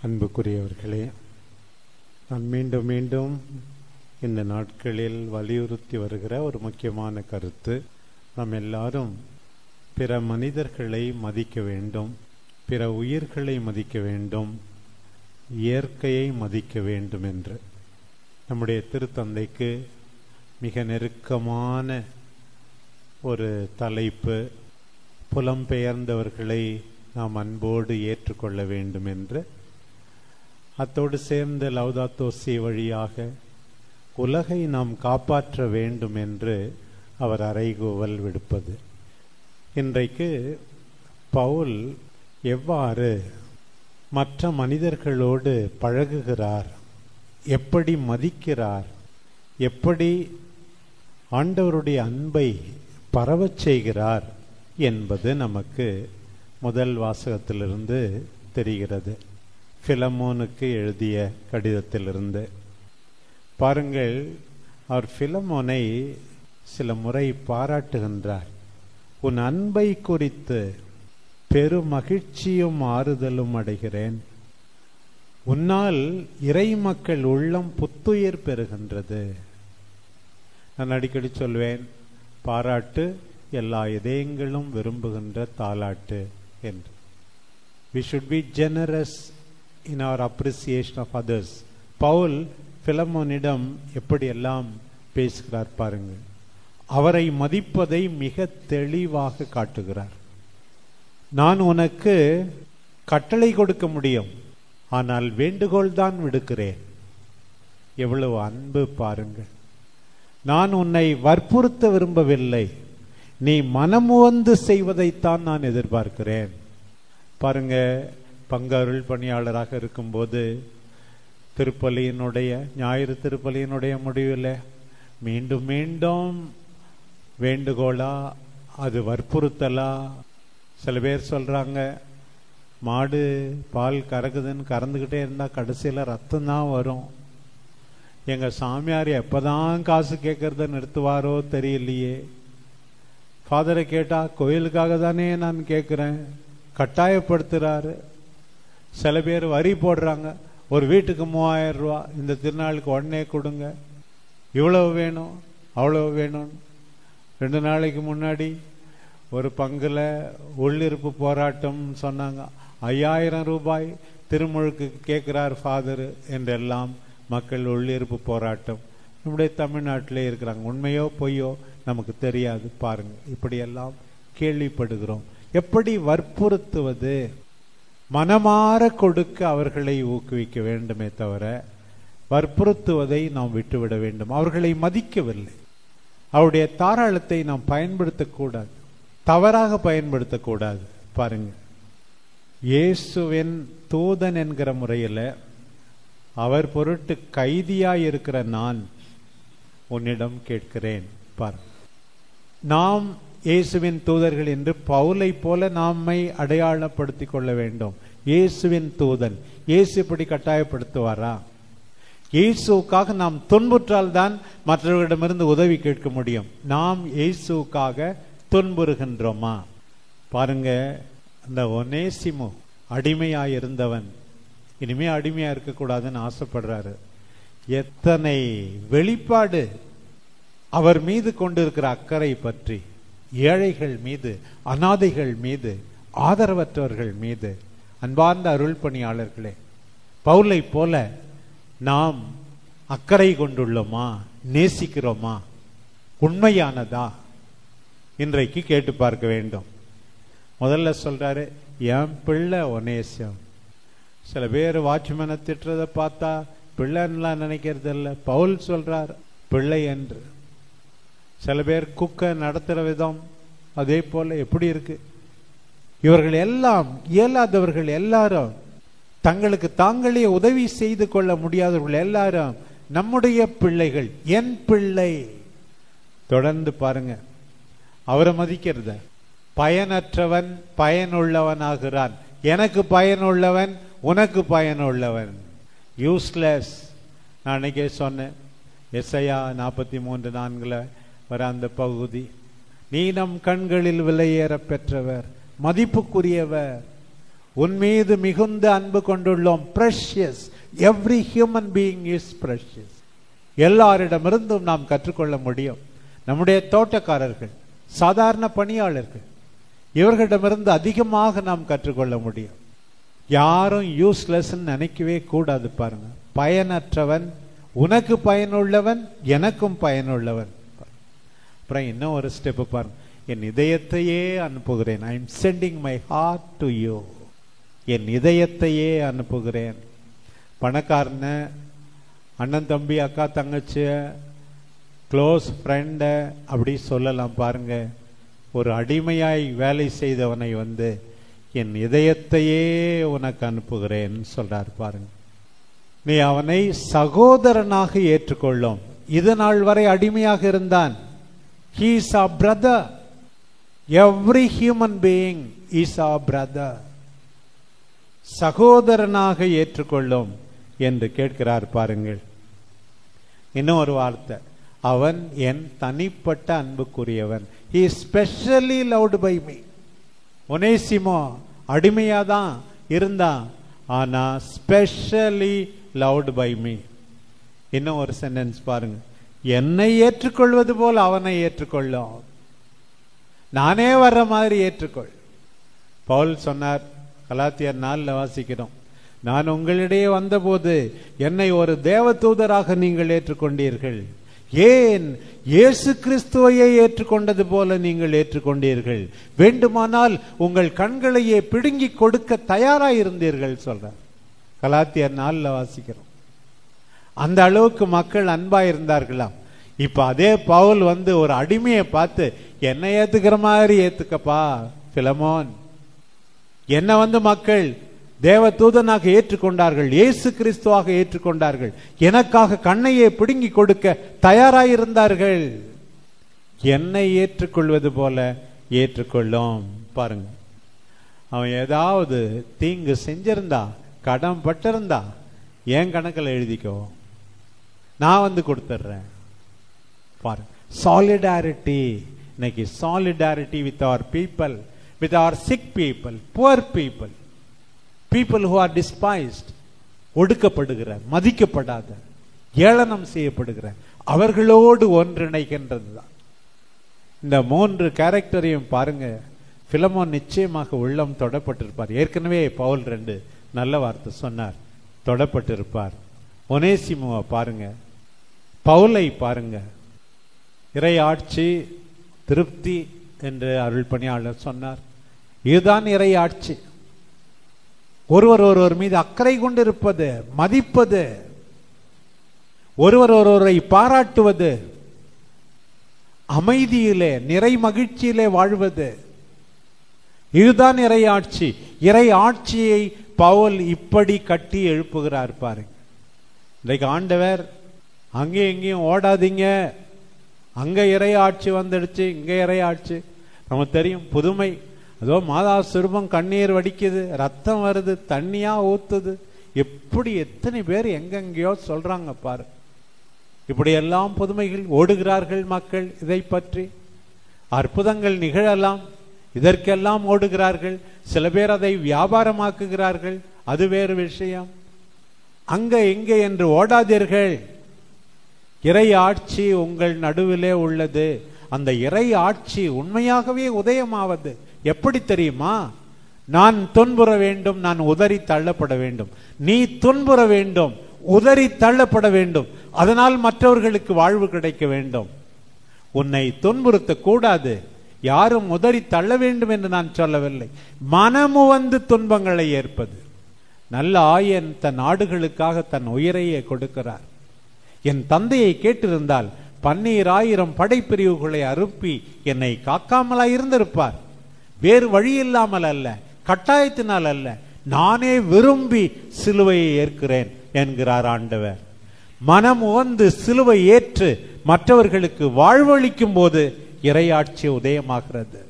அன்புக்குரியவர்களே, நான் மீண்டும் மீண்டும் இந்த நாட்களில் வலியுறுத்தி வருகிற ஒரு முக்கியமான கருத்து, நாம் எல்லாரும் பிற மனிதர்களை மதிக்க வேண்டும், பிற உயிர்களை மதிக்க வேண்டும், இயற்கையை மதிக்க வேண்டும் என்று. நம்முடைய திருத்தந்தைக்கு மிக நெருக்கமான ஒரு தலைப்பு, புலம்பெயர்ந்தவர்களை நாம் அன்போடு ஏற்றுக்கொள்ள வேண்டும் என்று. அத்தோடு சேர்ந்த லௌதாத்தோ சி வழியாக உலகை நாம் காப்பாற்ற வேண்டும் என்று அவர் அறைகூவல் விடுப்பது. இன்றைக்கு பவுல் எவ்வாறு மற்ற மனிதர்களோடு பழகுகிறார், எப்படி மதிக்கிறார், எப்படி ஆண்டவருடைய அன்பை பரவச் செய்கிறார் என்பது நமக்கு முதல் வாசகத்திலிருந்து தெரிகிறது. பிலமோனுக்கு எழுதிய கடிதத்திலிருந்து பாருங்கள். அவர் பிலமோனை சில முறை பாராட்டுகின்றார். உன் அன்பை குறித்து பெருமகிழ்ச்சியும் ஆறுதலும் அடைகிறேன். உன்னால் இறை மக்கள் உள்ளம் புத்துயிர் பெறுகின்றது. நான் அடிக்கடி சொல்வேன், பாராட்டு எல்லா இதயங்களும் விரும்புகின்ற தாலாட்டு என்று. We should be generous in our appreciation of others. Pavul பிலமோனிடம் எப்படியெல்லாம் பேசுகிறார் பாருங்கள். அவரை மதிப்பதை மிக தெளிவாக காட்டுகிறார். நான் உனக்கு கட்டளை கொடுக்க முடியும், ஆனால் வேண்டுகோள் தான் விடுக்கிறேன். எவ்வளவு அன்பு பாருங்கள். நான் உன்னை வற்புறுத்த விரும்பவில்லை, நீ மனமுவந்து செய்வதைத்தான் நான் எதிர்பார்க்கிறேன். பாருங்க, பங்கருள் பணியாளராக இருக்கும்போது திருப்பலியினுடைய ஞாயிறு திருப்பலியினுடைய முடிவில் மீண்டும் மீண்டும் வேண்டுகோளா, அது வற்புறுத்தலா? சில பேர் சொல்றாங்க, மாடு பால் கறக்குதுன்னு கறந்துக்கிட்டே இருந்தால் கடைசியில் ரத்தம் தான் வரும். எங்கள் சாமியார் எப்போதான் காசு கேட்கறத நிறுத்துவாரோ தெரியலையே. ஃபாதரை கேட்டால் கோயிலுக்காக தானே நான் கேட்குறேன், கட்டாயப்படுத்துகிறாரு. சில பேர் வரி போடுறாங்க, ஒரு வீட்டுக்கு 3000 ரூபா, இந்த திருநாளுக்கு உடனே கொடுங்க, இவ்வளவு வேணும் அவ்வளவு வேணும். 2 நாளைக்கு முன்னாடி ஒரு பங்கில் உள்ளிருப்பு போராட்டம் சொன்னாங்க. 5000 ரூபாய் திருமுழுக்கு கேட்குறார் ஃபாதர் என்றெல்லாம் மக்கள் உள்ளிருப்பு போராட்டம். நம்முடைய தமிழ்நாட்டிலே இருக்கிறாங்க. உண்மையோ பொய்யோ நமக்கு தெரியாது. பாருங்க, இப்படியெல்லாம் கேள்விப்படுகிறோம். எப்படி வற்புறுத்துவது? மனமாற கொடுக்க அவர்களை ஊக்குவிக்க வேண்டுமே தவிர வற்புறுத்துவதை நாம் விட்டுவிட வேண்டும். அவர்களை மதிக்கவில்லை, அவருடைய தாராளத்தை நாம் பயன்படுத்தக்கூடாது, தவறாக பயன்படுத்தக்கூடாது. பாருங்க, இயேசுவின் தூதன் என்கிற முறையில் அவர் பொருட்டு கைதியாய் இருக்கிற நான் உன்னிடம் கேட்கிறேன். பாருங்க, நாம் இயேசுவின் தூதர்கள் என்று பவுலை போல நம்மை அடையாளப்படுத்திக் கொள்ள வேண்டும். இயேசுவின் தூதன். இயேசு இப்படி கட்டாயப்படுத்துவாரா? இயேசுக்காக நாம் துன்புற்றால் தான் மற்றவர்களிடமிருந்து உதவி கேட்க முடியும். நாம் இயேசுக்காக துன்புறுகின்றோமா? பாருங்க, அந்த ஒனேசிமு அடிமையாயிருந்தவன் இனிமே அடிமையா இருக்கக்கூடாதுன்னு ஆசைப்படுறாரு. எத்தனை வெளிப்பாடு அவர் மீது கொண்டிருக்கிற அக்கறை பற்றி, ஏழைகள் மீது, அனாதைகள் மீது, ஆதரவற்றவர்கள் மீது. அன்பார்ந்த அருள் பணியாளர்களே, பவுலை போல நாம் அக்கறை கொண்டுள்ளோமா? நேசிக்கிறோமா? உண்மையானதா? இன்றைக்கு கேட்டு பார்க்க வேண்டும். முதல்ல சொல்றாரு, என் பிள்ளை ஒனேசியம். சில பேர் வாட்ச்மேனை திட்டுறதை பார்த்தா பிள்ளைன்னெலாம் நினைக்கிறது இல்லை. பவுல் சொல்றார் பிள்ளை என்று. சில பேர் குக்க நடத்துகிற விதம் அதே போல எப்படி இருக்கு? இவர்கள் எல்லாம் இயலாதவர்கள், எல்லாரும் தங்களுக்கு தாங்களே உதவி செய்து கொள்ள முடியாதவர்கள் எல்லாரும் நம்முடைய பிள்ளைகள், என் பிள்ளை. தொடர்ந்து பாருங்க, அவரை மதிக்கிறத. பயனற்றவன் பயனுள்ளவனாகிறான். எனக்கு பயனுள்ளவன், உனக்கு பயனுள்ளவன். யூஸ்லெஸ். நான் அன்னைக்கே சொன்னேன், எஸ்ஐயா 43:4 வர அந்த பகுதி, நீ நம் கண்களில் விலையேற பெற்றவர், மதிப்புக்குரியவர், உன் மீது மிகுந்த அன்பு கொண்டுள்ளோம். precious, every human being is precious. எல்லாரிடமிருந்தும் நாம் கற்றுக்கொள்ள முடியும். நம்முடைய தோட்டக்காரர்கள், சாதாரண பணியாளர்கள், இவர்களிடமிருந்து அதிகமாக நாம் கற்றுக்கொள்ள முடியும். யாரும் யூஸ்லெஸ் நினைக்கவே கூடாது. பாருங்க, பயனற்றவன், உனக்கு பயனுள்ளவன், எனக்கும் பயனுள்ளவன். அப்புறம் இன்னும் ஒரு ஸ்டெப் பாருங்க, என் இதயத்தையே அனுப்புகிறேன். I am sending my heart to you. என் இதயத்தையே அனுப்புகிறேன். பணக்காரன, அண்ணன் தம்பி, அக்கா தங்கச்சி, க்ளோஸ் ஃப்ரெண்ட அப்படி சொல்லலாம். பாருங்க, ஒரு அடிமையாய் வேலை செய்தவனை என் இதயத்தையே உனக்கு அனுப்புகிறேன் சொல்றார். பாருங்க, நீ அவனை சகோதரனாக ஏற்றுக்கொள்ளும். இது நாள் வரை அடிமையாக இருந்தான். He is our brother. Every human being is our brother. சகோதரனாக ஏற்றுக்கொள்ளும் என்று கேட்கிறார். பாருங்கள், இன்னும் ஒரு வார்த்தை, அவன் என் தனிப்பட்ட அன்புக்குரியவன். He is specially loved by me. ஒனேசிமோ அடிமையாதான் இருந்தான், ஆனா ஸ்பெஷலி லவ்ட் பை மீ. இன்னும் ஒரு சென்டென்ஸ் பாருங்க, என்னை ஏற்றுக்கொள்வது போல் அவனை ஏற்றுக்கொள்ளும். நானே வர்ற மாதிரி ஏற்றுக்கொள். பவுல் சொன்னார், கலாத்தியர் 4 வாசிக்கிறோம், நான் உங்களிடையே வந்தபோது என்னை ஒரு தேவதூதராக நீங்கள் ஏற்றுக்கொண்டீர்கள். ஏன்? இயேசு கிறிஸ்துவையே ஏற்றுக்கொண்டது போல நீங்கள் ஏற்றுக்கொண்டீர்கள். வேண்டுமானால் உங்கள் கண்களையே பிடுங்கி கொடுக்க தயாராயிருந்தீர்கள் சொல்றார். கலாத்தியர் 4 வாசிக்கிறோம். அந்த அளவுக்கு மக்கள் அன்பா இருந்தார்களாம். இப்ப அதே பவுல் ஒரு அடிமையை பார்த்து, என்னை ஏத்துக்கிற மாதிரி ஏத்துக்கப்பா பிலமோன். என்ன மக்கள் தேவ தூதனாக ஏற்றுக்கொண்டார்கள், இயேசு கிறிஸ்துவாக ஏற்றுக்கொண்டார்கள், எனக்காக கண்ணையே பிடுங்கி கொடுக்க தயாராயிருந்தார்கள். என்னை ஏற்றுக்கொள்வது போல ஏற்றுக்கொள்ளும். பாருங்க, அவன் ஏதாவது தீங்கு செஞ்சிருந்தா, கடன் பட்டிருந்தா, என் கணக்கில் எழுதிக்கோ, நான் கொடுத்துட்றேன். பாருங்க, சாலிடாரிட்டி. இன்னைக்கு solidarity with our people, with our sick people, poor people, people who are despised, ஒடுக்கப்படுகிற, மதிக்கப்படாத, ஏளனம் செய்யப்படுகிற அவர்களோடு ஒன்றிணைக்கின்றது தான். இந்த 3 கேரக்டரையும் பாருங்க, பிலமோன் நிச்சயமாக உள்ளம் தொடப்பட்டிருப்பார். ஏற்கனவே பவுல் 2 நல்ல வார்த்தை சொன்னார், தொடப்பட்டிருப்பார். ஒனேசிமுவை பாருங்க, பவுலை பாருங்க. இறை ஆட்சி, திருப்தி என்று அருள் பணியாளர் சொன்னார். இதுதான் இறை ஆட்சி. ஒருவர் மீது அக்கறை கொண்டிருப்பது, மதிப்பது, ஒருவரை பாராட்டுவது, அமைதியிலே நிறை மகிழ்ச்சியிலே வாழ்வது, இதுதான் இறை ஆட்சி. இறை ஆட்சியை பவுல் இப்படி கட்டி எழுப்புகிறார். பாருங்க, இன்றைக்கு ஆண்டவர் அங்கே எங்கேயும் ஓடாதீங்க, அங்க இறை ஆட்சி வந்துடுச்சு, இங்க இறை ஆட்சி. நமக்கு தெரியும் புதுமை, அதோ மாதா சுரூபம் கண்ணீர் வடிக்குது, ரத்தம் வருது, தண்ணியா ஊத்துது. எப்படி எத்தனை பேர் எங்கெங்கயோ சொல்றாங்க பாரு. இப்படி எல்லாம் புதுமைகள் ஓடுகிறார்கள் மக்கள். இதை பற்றி அற்புதங்கள் நிகழலாம், இதற்கெல்லாம் ஓடுகிறார்கள். சில பேர் அதை வியாபாரமாக்குகிறார்கள், அது வேறு விஷயம். அங்க எங்கே என்று ஓடாதீர்கள். இறை ஆட்சி உங்கள் நடுவிலே உள்ளது. அந்த இறை ஆட்சி உண்மையாகவே உதயமாவது எப்படி தெரியுமா? நான் துன்புற வேண்டும், நான் உதறி தள்ளப்பட வேண்டும். நீ துன்புற வேண்டும், உதறி தள்ளப்பட வேண்டும். அதனால் மற்றவர்களுக்கு வாழ்வு கிடைக்க வேண்டும். உன்னை துன்புறுத்த கூடாது, யாரும் உதறி தள்ள வேண்டும் என்று நான் சொல்லவில்லை. மனமு துன்பங்களை ஏற்பது. நல்ல ஆயன் தன் ஆடுகளுக்காக தன் உயிரையே கொடுக்கிறார். என் தந்தையை கேட்டிருந்தால் 12,000 படைப்பிரிவுகளை அறுப்பி என்னை காக்காமலாய் இருந்திருப்பார். வேறு வழி இல்லாமல் அல்ல, கட்டாயத்தினால் அல்ல, நானே விரும்பி சிலுவையை ஏற்கிறேன் என்கிறார் ஆண்டவர். மனம் சிலுவை ஏற்று மற்றவர்களுக்கு வாழ்வளிக்கும் போது இறையாட்சி உதயமாகிறது.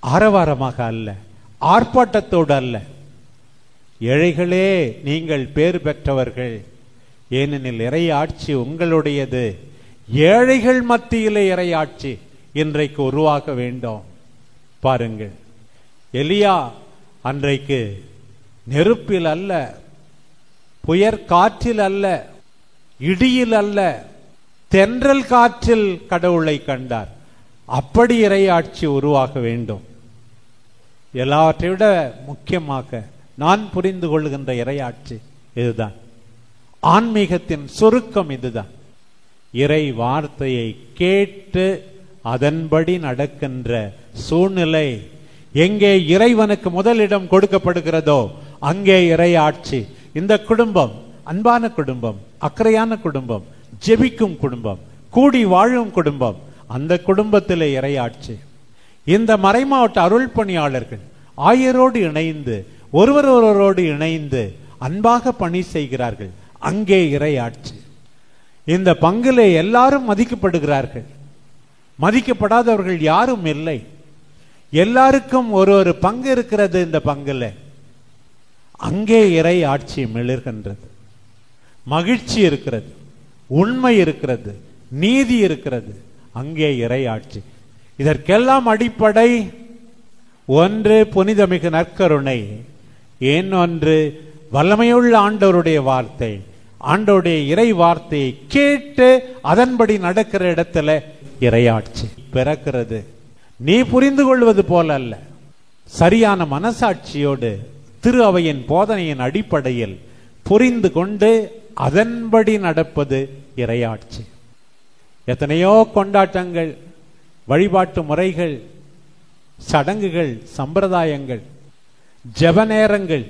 ஆரவாரமாக அல்ல, ஆர்ப்பாட்டத்தோடு அல்ல. ஏழைகளே, நீங்கள் பேறு பெற்றவர்கள், ஏனெனில் இறையாட்சி உங்களுடையது. ஏழைகள் மத்தியிலே இறையாட்சி இன்றைக்கு உருவாக வேண்டும். பாருங்கள், எலியா அன்றைக்கு நெருப்பில் அல்ல, புயற் காற்றில் அல்ல, இடியில் அல்ல, தென்றல் காற்றில் கடவுளை கண்டார். அப்படி இறையாட்சி உருவாக வேண்டும். எல்லாவற்றை விட முக்கியமாக நான் புரிந்து கொள்கின்ற இறையாட்சி இதுதான். ஆன்மீகத்தின் சுருக்கம் இதுதான். இறை வார்த்தையை கேட்டு அதன்படி நடக்கின்ற சூழ்நிலை. எங்கே இறைவனுக்கு முதலிடம் கொடுக்கப்படுகிறதோ அங்கே இறையாட்சி. இந்த குடும்பம் அன்பான குடும்பம், அக்கறையான குடும்பம், ஜெபிக்கும் குடும்பம், கூடி வாழும் குடும்பம். அந்த குடும்பத்திலே இறையாட்சி. இந்த மறைமாவட்ட அருள் பணியாளர்கள் ஆயரோடு இணைந்து ஒருவரோடு இணைந்து அன்பாக பணி செய்கிறார்கள். அங்கே இறையாட்சி. இந்த பங்கிலே எல்லாரும் மதிக்கப்படுகிறார்கள். மதிக்கப்படாதவர்கள் யாரும் இல்லை. எல்லாருக்கும் ஒரு பங்கு இருக்கிறது. இந்த பங்குல அங்கே இறை ஆட்சி மிளர்கின்றது. மகிழ்ச்சி இருக்கிறது, உண்மை இருக்கிறது, நீதி இருக்கிறது. அங்கே இறை ஆட்சி. இதற்கெல்லாம் அடிப்படை ஒன்று புனிதமிகு நற்கருணை, இன்னொன்று வல்லமையுள்ள ஆண்டவருடைய வார்த்தை. ஆண்டவருடைய இறை வார்த்தையை கேட்டு அதன்படி நடக்கிற இடத்துல இறையாட்சி பிறக்கிறது. நீ புரிந்து கொள்வது போல அல்ல, சரியான மனசாட்சியோடு திரு அவையின் போதனையின் அடிப்படையில் புரிந்து கொண்டு அதன்படி நடப்பது இறையாட்சி. எத்தனையோ கொண்டாட்டங்கள், வழிபாட்டு முறைகள், சடங்குகள், சம்பிரதாயங்கள், ஜெப நேரங்கள்,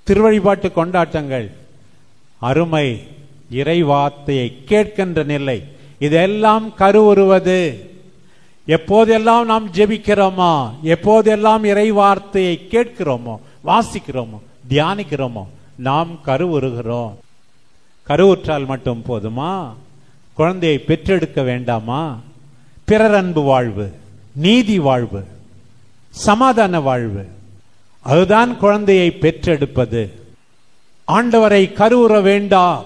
திருவழிபாட்டு கொண்டாட்டங்கள், அருமை இறை வார்த்தையை கேட்கின்ற நிலை, இதெல்லாம் கருவுறுவது. எப்போதெல்லாம் நாம் ஜெபிக்கிறோமோ, எப்போதெல்லாம் இறை வார்த்தையை கேட்கிறோமோ, வாசிக்கிறோமோ, தியானிக்கிறோமோ, நாம் கருவுறுகிறோம். கருவுற்றால் மட்டும் போதுமா? குழந்தையை பெற்றெடுக்க வேண்டாமா? பிறர் அன்பு வாழ்வு, நீதி வாழ்வு, சமாதான வாழ்வு, அதுதான் குழந்தையை பெற்றெடுப்பது. ஆண்டவரை கருவுற வேண்டாம்.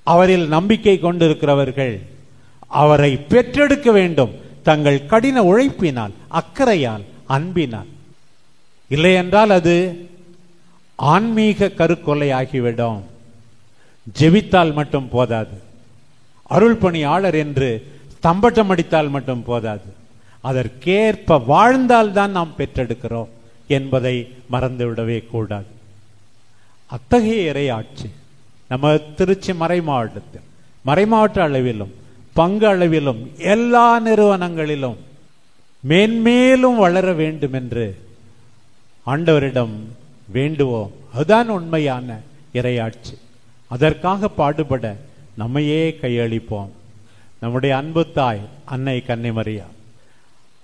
அவரில் நம்பிக்கை கொண்டிருக்கிறவர்கள் அவரை பெற்றெடுக்க வேண்டும், தங்கள் கடின உழைப்பினால், அக்கறையால், அன்பினால். இல்லை என்றால் அது ஆன்மீக கருக்கொலை ஆகிவிடும். ஜெபித்தால் மட்டும் போதாது, அருள் பணியாளர் என்று தம்பட்டம் அடித்தால் மட்டும் போதாது, அதற்கேற்ப வாழ்ந்தால்தான் நாம் பெற்றெடுக்கிறோம் என்பதை மறந்துவிடவே கூடாது. அத்தகைய இறையாட்சி நம்ம திருச்சி மறைமாவட்ட அளவிலும் பங்கு அளவிலும் எல்லா நிறுவனங்களிலும் மேன்மேலும் வளர வேண்டும் என்று ஆண்டவரிடம் வேண்டுவோம். அதுதான் உண்மையான இறையாட்சி. அதற்காக பாடுபட நம்மையே கையளிப்போம். நம்முடைய அன்பு தாய் அன்னை கன்னிமரியா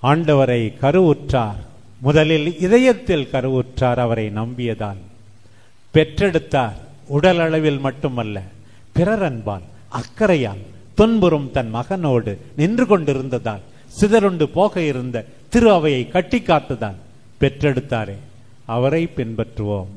ஆண்டவரை கருவுற்றார். முதலில் இதயத்தில் கருவுற்றார். அவரை நம்பியதால் பெற்றெடுத்தார். உடல் அளவில் மட்டுமல்ல, பிறர் அன்பால், அக்கறையால், துன்புறும் தன் மகனோடு நின்று கொண்டிருந்ததால், சிதறுண்டு போக இருந்த திரு அவையை கட்டி காத்ததால் பெற்றெடுத்தாரே, அவரை பின்பற்றுவோம்.